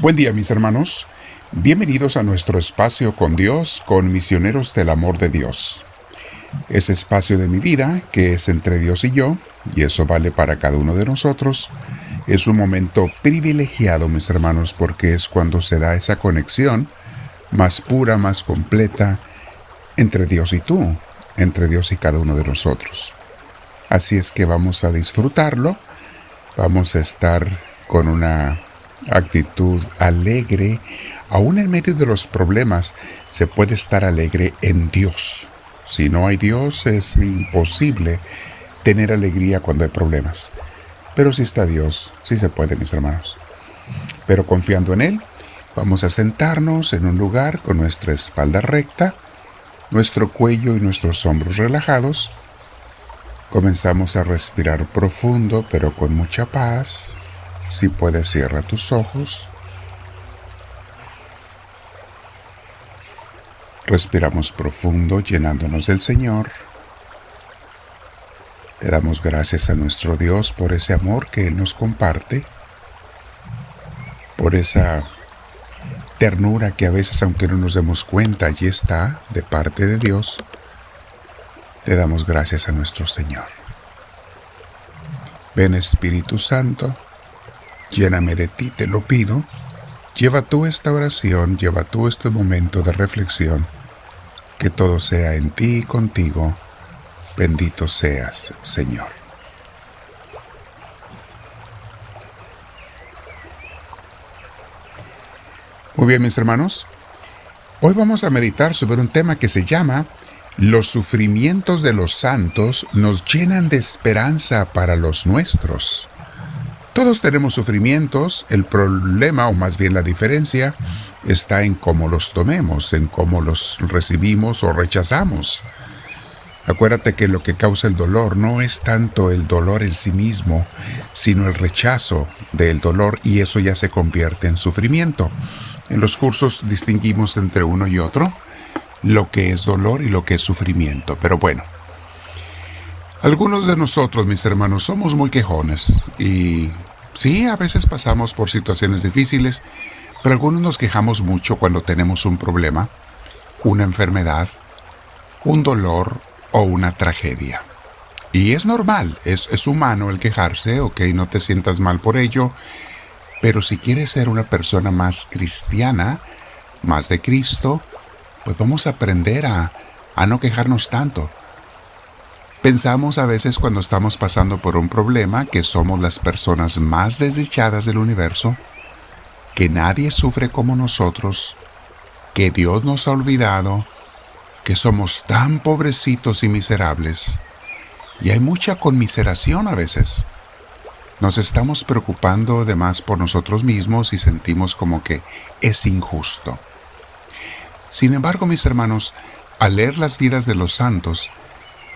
Buen día, mis hermanos. Bienvenidos a nuestro espacio con Dios, con Misioneros del Amor de Dios. Ese espacio de mi vida, que es entre Dios y yo, y eso vale para cada uno de nosotros, es un momento privilegiado, mis hermanos, porque es cuando se da esa conexión más pura, más completa, entre Dios y tú, entre Dios y cada uno de nosotros. Así es que vamos a disfrutarlo, vamos a estar con una actitud alegre. Aún en medio de los problemas se puede estar alegre en Dios. Si no hay Dios es imposible tener alegría cuando hay problemas. Pero si está Dios, sí se puede, mis hermanos. Pero confiando en Él, vamos a sentarnos en un lugar con nuestra espalda recta, nuestro cuello y nuestros hombros relajados. Comenzamos a respirar profundo, pero con mucha paz. Si puedes, cierra tus ojos. Respiramos profundo, llenándonos del Señor. Le damos gracias a nuestro Dios por ese amor que Él nos comparte, por esa ternura que a veces, aunque no nos demos cuenta, allí está, de parte de Dios. Le damos gracias a nuestro Señor. Ven, Espíritu Santo, lléname de ti, te lo pido. Lleva tú esta oración, lleva tú este momento de reflexión. Que todo sea en ti y contigo. Bendito seas, Señor. Muy bien, mis hermanos. Hoy vamos a meditar sobre un tema que se llama Los sufrimientos de los santos nos llenan de esperanza para los nuestros. Todos tenemos sufrimientos, el problema, o más bien la diferencia, está en cómo los tomemos, en cómo los recibimos o rechazamos. Acuérdate que lo que causa el dolor no es tanto el dolor en sí mismo, sino el rechazo del dolor, y eso ya se convierte en sufrimiento. En los cursos distinguimos entre uno y otro lo que es dolor y lo que es sufrimiento, pero bueno. Algunos de nosotros, mis hermanos, somos muy quejones y sí, a veces pasamos por situaciones difíciles, pero algunos nos quejamos mucho cuando tenemos un problema, una enfermedad, un dolor o una tragedia. Y es normal, es humano el quejarse, ok, no te sientas mal por ello, pero si quieres ser una persona más cristiana, más de Cristo, pues vamos a aprender a no quejarnos tanto. Pensamos a veces cuando estamos pasando por un problema que somos las personas más desdichadas del universo, que nadie sufre como nosotros, que Dios nos ha olvidado, que somos tan pobrecitos y miserables. Y hay mucha conmiseración a veces. Nos estamos preocupando de más por nosotros mismos y sentimos como que es injusto. Sin embargo, mis hermanos, al leer las vidas de los santos,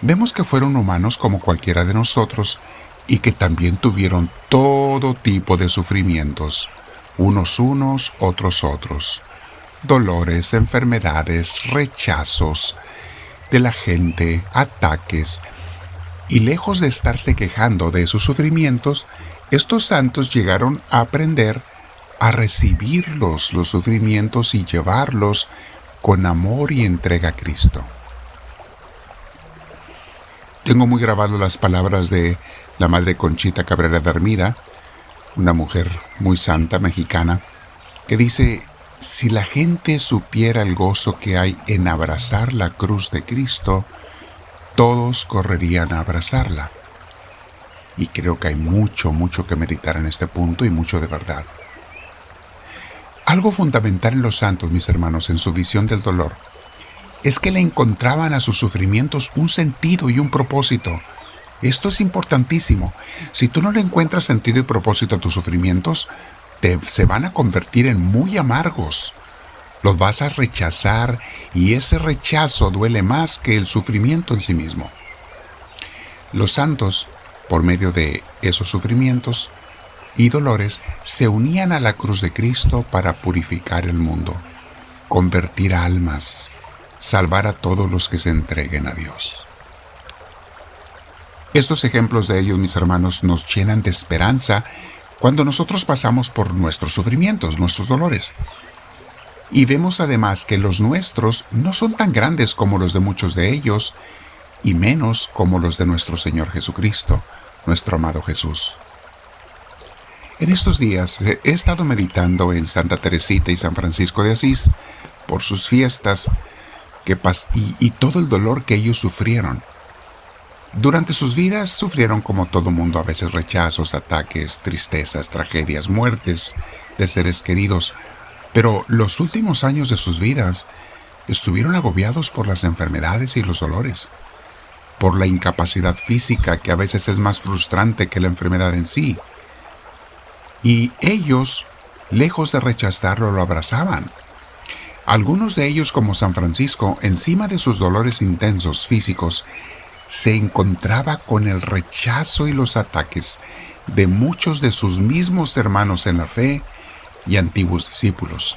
vemos que fueron humanos como cualquiera de nosotros y que también tuvieron todo tipo de sufrimientos, unos, otros. Dolores, enfermedades, rechazos de la gente, ataques. Y lejos de estarse quejando de esos sufrimientos, estos santos llegaron a aprender a recibirlos, los sufrimientos, y llevarlos con amor y entrega a Cristo. Tengo muy grabadas las palabras de la Madre Conchita Cabrera de Armida, una mujer muy santa mexicana, que dice: si la gente supiera el gozo que hay en abrazar la cruz de Cristo, todos correrían a abrazarla. Y creo que hay mucho que meditar en este punto, y mucho de verdad. Algo fundamental en los santos, mis hermanos, en su visión del dolor, es que le encontraban a sus sufrimientos un sentido y un propósito. Esto es importantísimo. Si tú no le encuentras sentido y propósito a tus sufrimientos, se van a convertir en muy amargos. Los vas a rechazar, y ese rechazo duele más que el sufrimiento en sí mismo. Los santos, por medio de esos sufrimientos y dolores, se unían a la cruz de Cristo para purificar el mundo, convertir almas, salvar a todos los que se entreguen a Dios. Estos ejemplos de ellos, mis hermanos, nos llenan de esperanza cuando nosotros pasamos por nuestros sufrimientos, nuestros dolores. Y vemos además que los nuestros no son tan grandes como los de muchos de ellos, y menos como los de nuestro Señor Jesucristo, nuestro amado Jesús. En estos días he estado meditando en Santa Teresita y San Francisco de Asís por sus fiestas y todo el dolor que ellos sufrieron. Durante sus vidas sufrieron como todo mundo, a veces rechazos, ataques, tristezas, tragedias, muertes de seres queridos, pero los últimos años de sus vidas estuvieron agobiados por las enfermedades y los dolores, por la incapacidad física que a veces es más frustrante que la enfermedad en sí. Y ellos, lejos de rechazarlo, lo abrazaban. Algunos de ellos, como San Francisco, encima de sus dolores intensos físicos, se encontraba con el rechazo y los ataques de muchos de sus mismos hermanos en la fe y antiguos discípulos.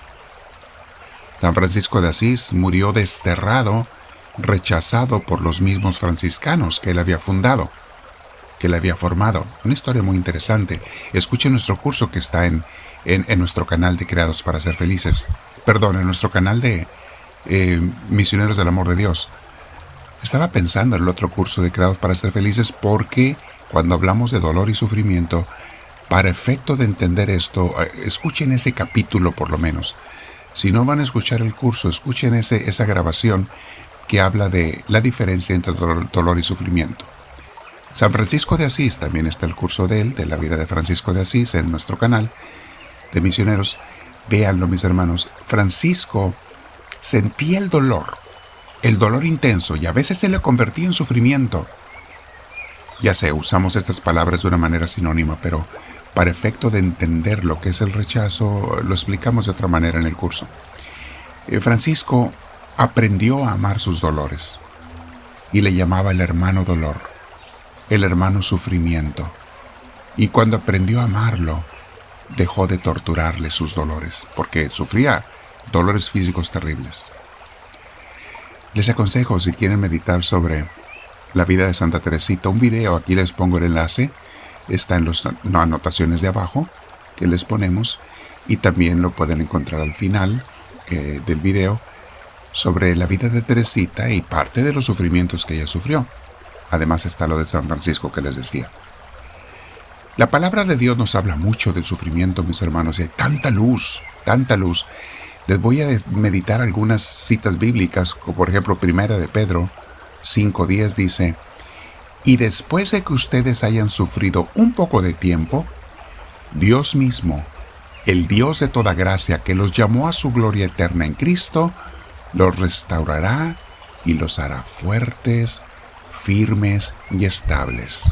San Francisco de Asís murió desterrado, rechazado por los mismos franciscanos que él había fundado, que él había formado. Una historia muy interesante. Escuchen nuestro curso que está en nuestro canal de Creados para Ser Felices. Perdón, en nuestro canal de Misioneros del Amor de Dios. Estaba pensando en el otro curso de Creados para Ser Felices porque cuando hablamos de dolor y sufrimiento, para efecto de entender esto, escuchen ese capítulo por lo menos. Si no van a escuchar el curso, escuchen esa grabación que habla de la diferencia entre dolor y sufrimiento. San Francisco de Asís, también está el curso de él, de la vida de Francisco de Asís, en nuestro canal de Misioneros. Véanlo, mis hermanos. Francisco sentía el dolor intenso, y a veces se le convertía en sufrimiento. Ya sé, usamos estas palabras de una manera sinónima, pero para efecto de entender lo que es el rechazo, lo explicamos de otra manera en el curso. Francisco aprendió a amar sus dolores y le llamaba el hermano dolor, el hermano sufrimiento. Y cuando aprendió a amarlo, dejó de torturarle sus dolores, porque sufría dolores físicos terribles. Les aconsejo, si quieren meditar sobre la vida de Santa Teresita, un video, aquí les pongo el enlace, está en las anotaciones de abajo que les ponemos, y también lo pueden encontrar al final del video, sobre la vida de Teresita y parte de los sufrimientos que ella sufrió. Además está lo de San Francisco que les decía. La palabra de Dios nos habla mucho del sufrimiento, mis hermanos, y hay tanta luz, tanta luz. Les voy a meditar algunas citas bíblicas, como por ejemplo Primera de Pedro 5:10 dice: y después de que ustedes hayan sufrido un poco de tiempo, Dios mismo, el Dios de toda gracia que los llamó a su gloria eterna en Cristo, los restaurará y los hará fuertes, firmes y estables.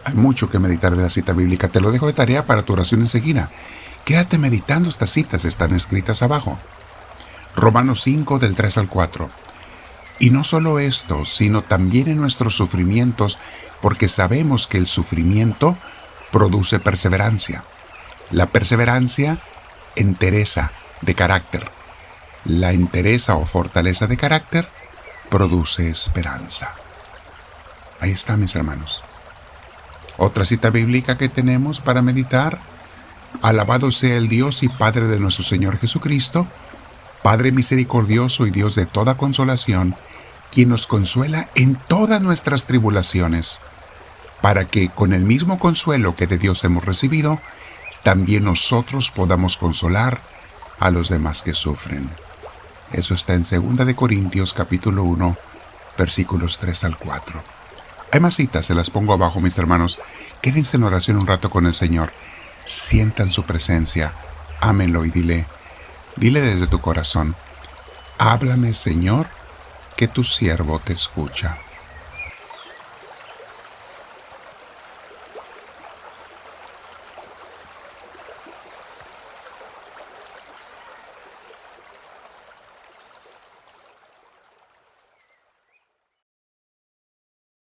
Hay mucho que meditar de la cita bíblica. Te lo dejo de tarea para tu oración enseguida. Quédate meditando, estas citas están escritas abajo. Romanos 5 del 3 al 4. Y no solo esto, sino también en nuestros sufrimientos, porque sabemos que el sufrimiento produce perseverancia. La perseverancia, entereza de carácter. La entereza o fortaleza de carácter produce esperanza. Ahí está, mis hermanos. Otra cita bíblica que tenemos para meditar: alabado sea el Dios y Padre de nuestro Señor Jesucristo, Padre misericordioso y Dios de toda consolación, quien nos consuela en todas nuestras tribulaciones, para que con el mismo consuelo que de Dios hemos recibido, también nosotros podamos consolar a los demás que sufren. Eso está en 2 de Corintios capítulo 1, versículos 3 al 4. Hay más citas, se las pongo abajo, mis hermanos. Quédense en oración un rato con el Señor. Sientan su presencia, ámenlo y dile desde tu corazón: háblame, Señor, que tu siervo te escucha.